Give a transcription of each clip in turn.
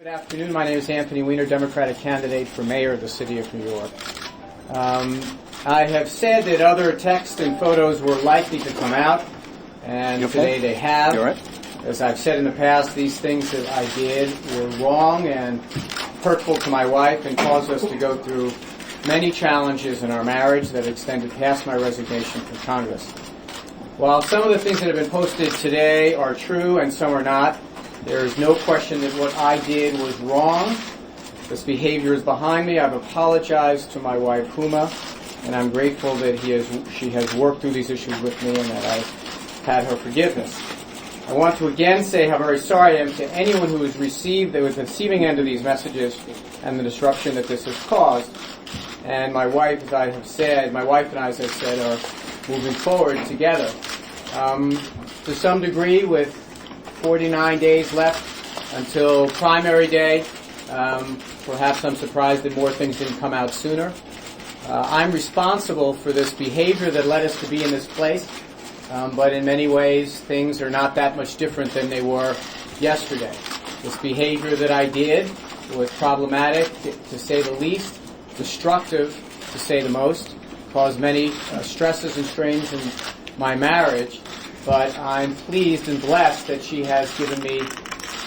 Good afternoon. My name is Anthony Weiner, Democratic candidate for mayor of the city of New York. I have said that other texts and photos were likely to come out, and today they have. Right. As I've said in the past, these things that I did were wrong and hurtful to my wife and caused us to go through many challenges in our marriage that extended past my resignation from Congress. While some of the things that have been posted today are true and some are not, there is no question that what I did was wrong. This behavior is behind me. I've apologized to my wife, Huma, and I'm grateful that she has worked through these issues with me and that I've had her forgiveness. I want to again say how very sorry I am to anyone who has received the receiving end of these messages and the disruption that this has caused. And my wife, as I have said, my wife and I, as I said, are moving forward together. To some degree, with 49 days left until primary day, perhaps I'm surprised that more things didn't come out sooner. I'm responsible for this behavior that led us to be in this place, but in many ways things are not that much different than they were yesterday. This behavior that I did was problematic, to say the least, destructive, to say the most, caused many stresses and strains in my marriage, but I'm pleased and blessed that she has given me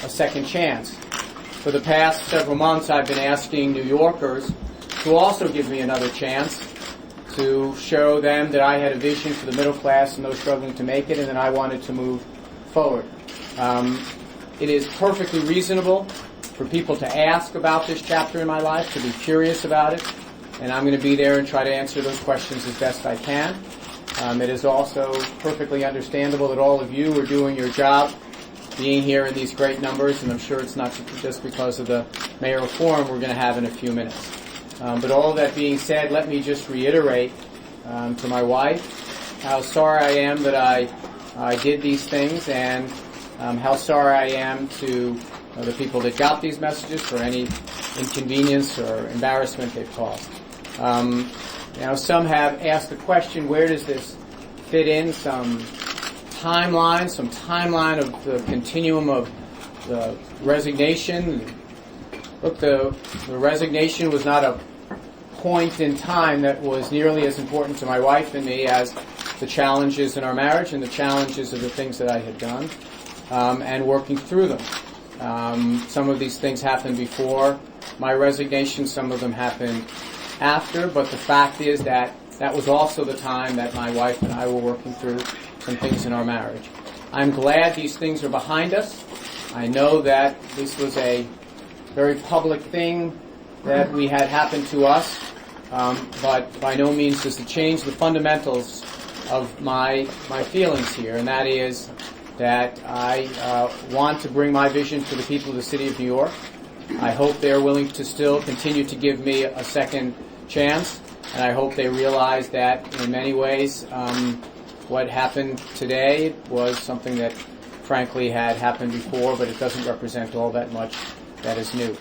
a second chance. For the past several months, I've been asking New Yorkers to also give me another chance, to show them that I had a vision for the middle class and those struggling to make it, and that I wanted to move forward. It is perfectly reasonable for people to ask about this chapter in my life, to be curious about it, and I'm going to be there and try to answer those questions as best I can. It is also perfectly understandable that all of you are doing your job, being here in these great numbers, and I'm sure it's not just because of the mayoral forum we're going to have in a few minutes. But all of that being said, let me just reiterate to my wife how sorry I am that I did these things, and how sorry I am to the people that got these messages for any inconvenience or embarrassment they've caused. Some have asked the question, where does this fit in? Some timeline of the continuum of the resignation. Look, the resignation was not a point in time that was nearly as important to my wife and me as the challenges in our marriage and the challenges of the things that I had done, and working through them. Some of these things happened before my resignation, some of them happened after, but the fact is that that was also the time that my wife and I were working through some things in our marriage. I'm glad these things are behind us. I know that this was a very public thing that we had happen to us, but by no means does it change the fundamentals of my feelings here, and that is that I want to bring my vision to the people of the city of New York. I hope they're willing to still continue to give me a second chance, and I hope they realize that in many ways what happened today was something that frankly had happened before, but it doesn't represent all that much that is new.